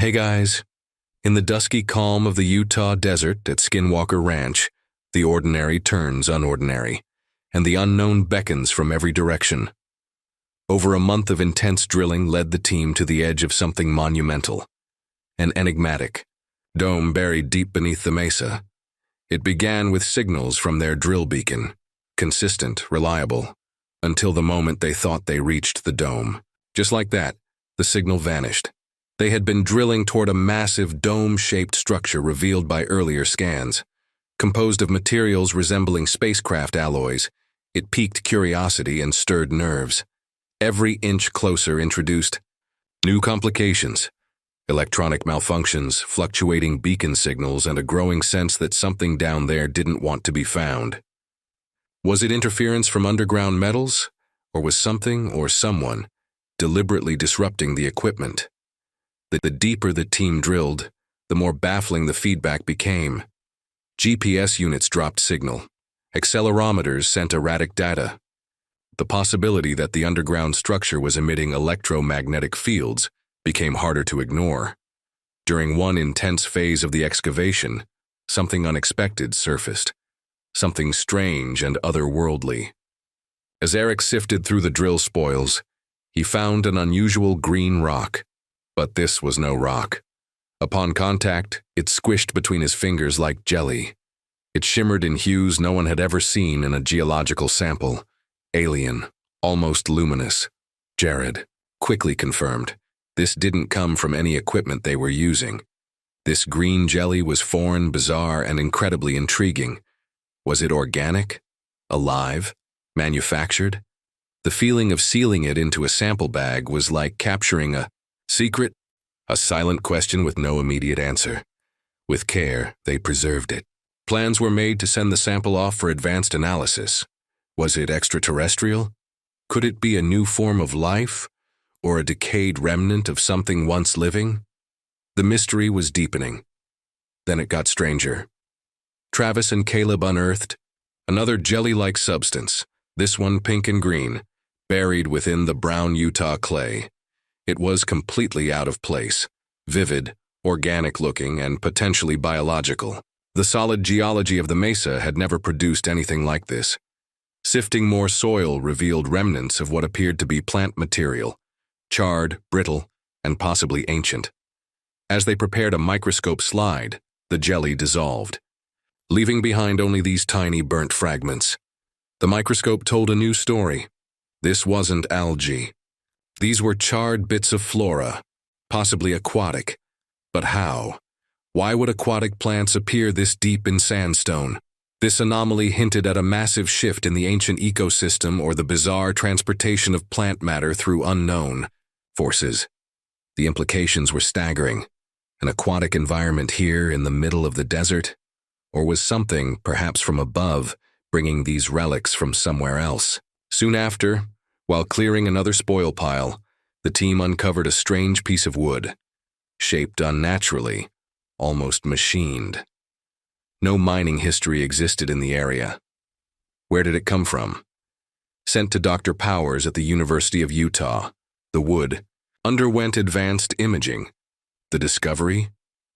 Hey guys, in the dusky calm of the Utah desert at Skinwalker Ranch, the ordinary turns unordinary, and the unknown beckons from every direction. Over a month of intense drilling led the team to the edge of something monumental, an enigmatic dome buried deep beneath the mesa. It began with signals from their drill beacon, consistent, reliable, until the moment they thought they reached the dome. Just like that, the signal vanished. They had been drilling toward a massive dome-shaped structure revealed by earlier scans. Composed of materials resembling spacecraft alloys, it piqued curiosity and stirred nerves. Every inch closer introduced new complications, electronic malfunctions, fluctuating beacon signals, and a growing sense that something down there didn't want to be found. Was it interference from underground metals, or was something or someone deliberately disrupting the equipment? The deeper the team drilled, the more baffling the feedback became. GPS units dropped signal. Accelerometers sent erratic data. The possibility that the underground structure was emitting electromagnetic fields became harder to ignore. During one intense phase of the excavation, something unexpected surfaced. Something strange and otherworldly. As Eric sifted through the drill spoils, he found an unusual green rock. But this was no rock. Upon contact, it squished between his fingers like jelly. It shimmered in hues no one had ever seen in a geological sample. Alien, almost luminous. Jared quickly confirmed, this didn't come from any equipment they were using. This green jelly was foreign, bizarre, and incredibly intriguing. Was it organic? Alive? Manufactured? The feeling of sealing it into a sample bag was like capturing a secret, a silent question with no immediate answer. With care, they preserved it. Plans were made to send the sample off for advanced analysis. Was it extraterrestrial? Could it be a new form of life, or a decayed remnant of something once living? The mystery was deepening. Then it got stranger. Travis and Caleb unearthed another jelly-like substance, this one pink and green, buried within the brown Utah clay. It was completely out of place, vivid, organic-looking, and potentially biological. The solid geology of the mesa had never produced anything like this. Sifting more soil revealed remnants of what appeared to be plant material, charred, brittle, and possibly ancient. As they prepared a microscope slide, the jelly dissolved, leaving behind only these tiny burnt fragments. The microscope told a new story. This wasn't algae. These were charred bits of flora, possibly aquatic. But how? Why would aquatic plants appear this deep in sandstone? This anomaly hinted at a massive shift in the ancient ecosystem or the bizarre transportation of plant matter through unknown forces. The implications were staggering. An aquatic environment here in the middle of the desert? Or was something, perhaps from above, bringing these relics from somewhere else? Soon after, while clearing another spoil pile, the team uncovered a strange piece of wood, shaped unnaturally, almost machined. No mining history existed in the area. Where did it come from? Sent to Dr. Powers at the University of Utah, the wood underwent advanced imaging. The discovery?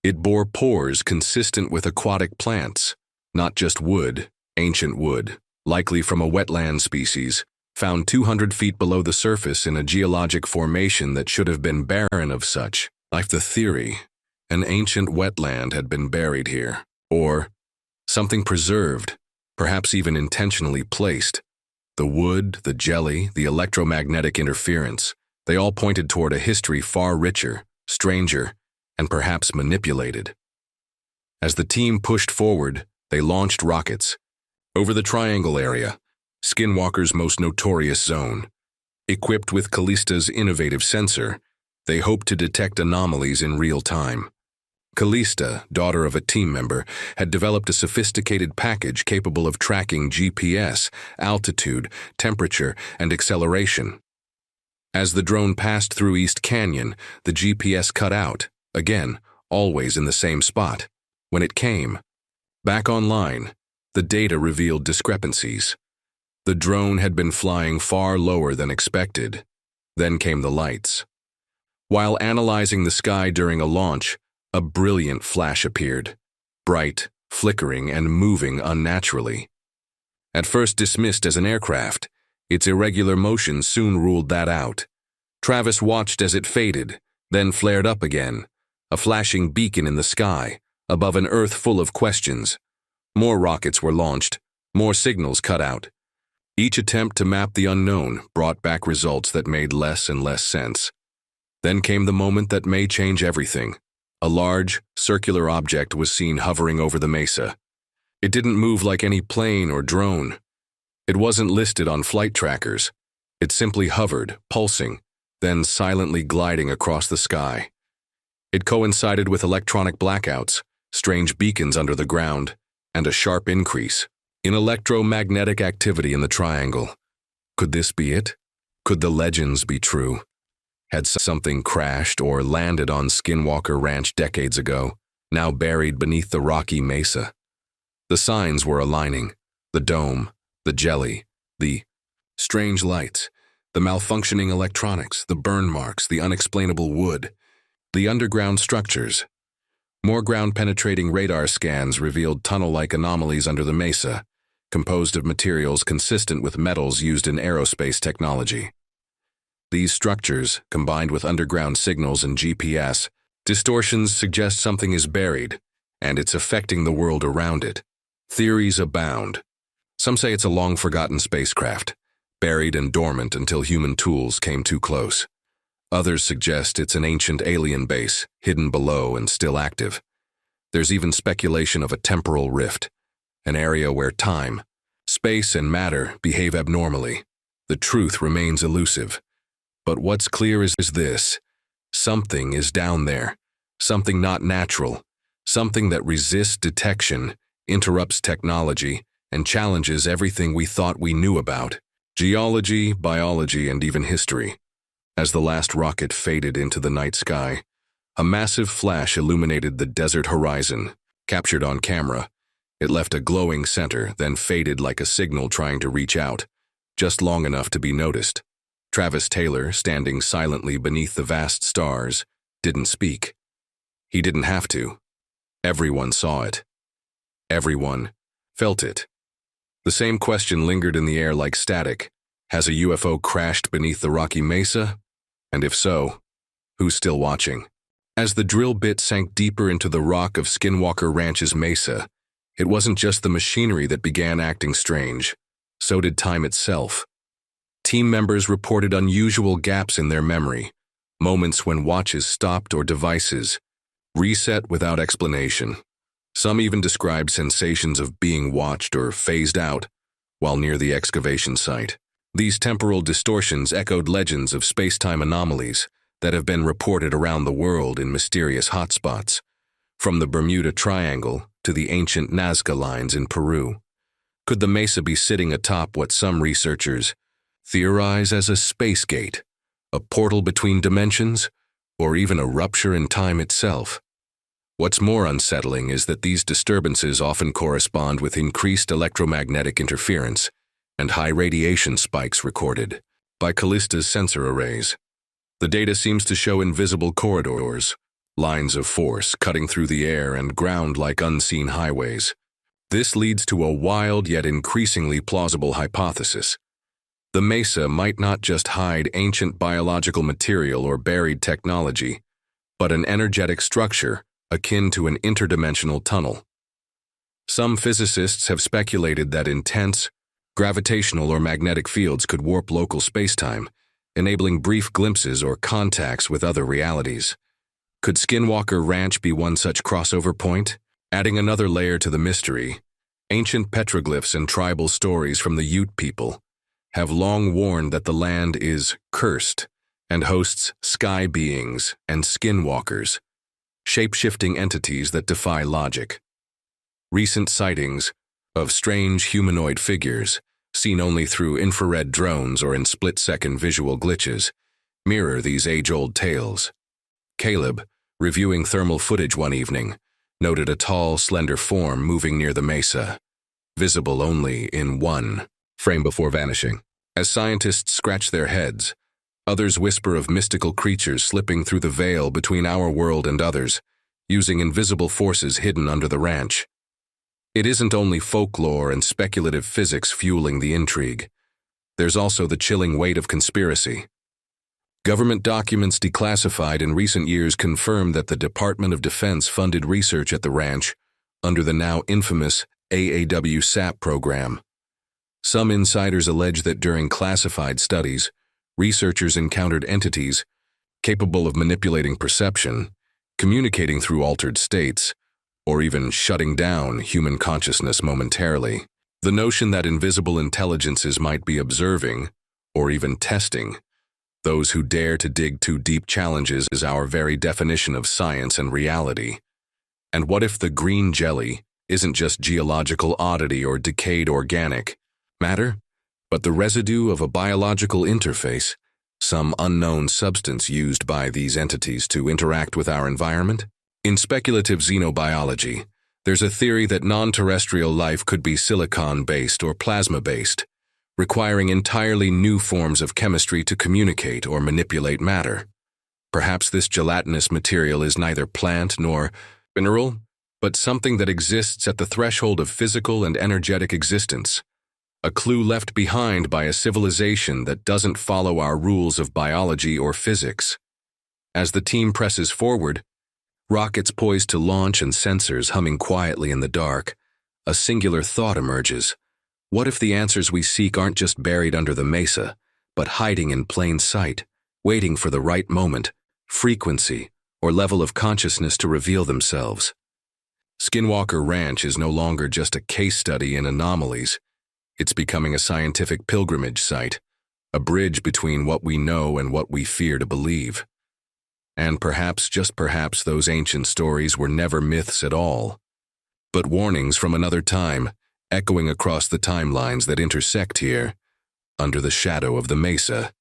It bore pores consistent with aquatic plants, not just wood, ancient wood, likely from a wetland species, found 200 feet below the surface in a geologic formation that should have been barren of such life. The theory, an ancient wetland had been buried here, or something preserved, perhaps even intentionally placed. The wood, the jelly, the electromagnetic interference, they all pointed toward a history far richer, stranger, and perhaps manipulated. As the team pushed forward, they launched rockets over the Triangle area, Skinwalker's most notorious zone. Equipped with Callista's innovative sensor, they hoped to detect anomalies in real time. Callista, daughter of a team member, had developed a sophisticated package capable of tracking GPS, altitude, temperature, and acceleration. As the drone passed through East Canyon, the GPS cut out, again, always in the same spot. When it came back online, the data revealed discrepancies. The drone had been flying far lower than expected. Then came the lights. While analyzing the sky during a launch, a brilliant flash appeared, bright, flickering, and moving unnaturally. At first dismissed as an aircraft, its irregular motion soon ruled that out. Travis watched as it faded, then flared up again, a flashing beacon in the sky, above an Earth full of questions. More rockets were launched, more signals cut out. Each attempt to map the unknown brought back results that made less and less sense. Then came the moment that may change everything. A large, circular object was seen hovering over the mesa. It didn't move like any plane or drone. It wasn't listed on flight trackers. It simply hovered, pulsing, then silently gliding across the sky. It coincided with electronic blackouts, strange beacons under the ground, and a sharp increase in electromagnetic activity in the triangle. Could this be it? Could the legends be true? Had something crashed or landed on Skinwalker Ranch decades ago, now buried beneath the rocky mesa? The signs were aligning: the dome, the jelly, the strange lights, the malfunctioning electronics, the burn marks, the unexplainable wood, the underground structures. More ground-penetrating radar scans revealed tunnel-like anomalies under the mesa, composed of materials consistent with metals used in aerospace technology. These structures, combined with underground signals and GPS, distortions suggest something is buried, and it's affecting the world around it. Theories abound. Some say it's a long-forgotten spacecraft, buried and dormant until human tools came too close. Others suggest it's an ancient alien base, hidden below and still active. There's even speculation of a temporal rift, an area where time, space, and matter behave abnormally. The truth remains elusive. But what's clear is this: something is down there, something not natural, something that resists detection, interrupts technology, and challenges everything we thought we knew about: geology, biology, and even history. As the last rocket faded into the night sky, a massive flash illuminated the desert horizon. Captured on camera, it left a glowing center, then faded like a signal trying to reach out, just long enough to be noticed. Travis Taylor, standing silently beneath the vast stars, didn't speak. He didn't have to. Everyone saw it. Everyone felt it. The same question lingered in the air like static. Has a UFO crashed beneath the rocky mesa? And if so, who's still watching? As the drill bit sank deeper into the rock of Skinwalker Ranch's mesa, it wasn't just the machinery that began acting strange. So did time itself. Team members reported unusual gaps in their memory, moments when watches stopped or devices reset without explanation. Some even described sensations of being watched or phased out while near the excavation site. These temporal distortions echoed legends of space-time anomalies that have been reported around the world in mysterious hotspots, from the Bermuda Triangle to the ancient Nazca lines in Peru. Could the mesa be sitting atop what some researchers theorize as a space gate, a portal between dimensions, or even a rupture in time itself? What's more unsettling is that these disturbances often correspond with increased electromagnetic interference and high radiation spikes recorded by Callista's sensor arrays. The data seems to show invisible corridors, lines of force cutting through the air and ground like unseen highways. This leads to a wild yet increasingly plausible hypothesis. The mesa might not just hide ancient biological material or buried technology, but an energetic structure akin to an interdimensional tunnel. Some physicists have speculated that intense, gravitational or magnetic fields could warp local spacetime, enabling brief glimpses or contacts with other realities. Could Skinwalker Ranch be one such crossover point? Adding another layer to the mystery, ancient petroglyphs and tribal stories from the Ute people have long warned that the land is cursed and hosts sky beings and skinwalkers, shape-shifting entities that defy logic. Recent sightings of strange humanoid figures, seen only through infrared drones or in split-second visual glitches, mirror these age-old tales. Caleb, reviewing thermal footage one evening, noted a tall, slender form moving near the mesa, visible only in one frame before vanishing. As scientists scratch their heads, Others whisper of mystical creatures slipping through the veil between our world and others, using invisible forces hidden under the ranch. It isn't only folklore and speculative physics fueling the intrigue. There's also the chilling weight of conspiracy. Government documents declassified in recent years confirm that the Department of Defense funded research at the ranch under the now infamous AAW-SAP program. Some insiders allege that during classified studies, researchers encountered entities capable of manipulating perception, communicating through altered states, or even shutting down human consciousness momentarily. The notion that invisible intelligences might be observing, or even testing, those who dare to dig too deep challenges is our very definition of science and reality. And what if the green jelly isn't just geological oddity or decayed organic matter, but the residue of a biological interface, some unknown substance used by these entities to interact with our environment? In speculative xenobiology, there's a theory that non-terrestrial life could be silicon-based or plasma-based, requiring entirely new forms of chemistry to communicate or manipulate matter. Perhaps this gelatinous material is neither plant nor mineral, but something that exists at the threshold of physical and energetic existence, a clue left behind by a civilization that doesn't follow our rules of biology or physics. As the team presses forward, rockets poised to launch and sensors humming quietly in the dark, a singular thought emerges. What if the answers we seek aren't just buried under the mesa, but hiding in plain sight, waiting for the right moment, frequency, or level of consciousness to reveal themselves? Skinwalker Ranch is no longer just a case study in anomalies. It's becoming a scientific pilgrimage site, a bridge between what we know and what we fear to believe. And perhaps, just perhaps, those ancient stories were never myths at all, but warnings from another time, echoing across the timelines that intersect here, under the shadow of the mesa.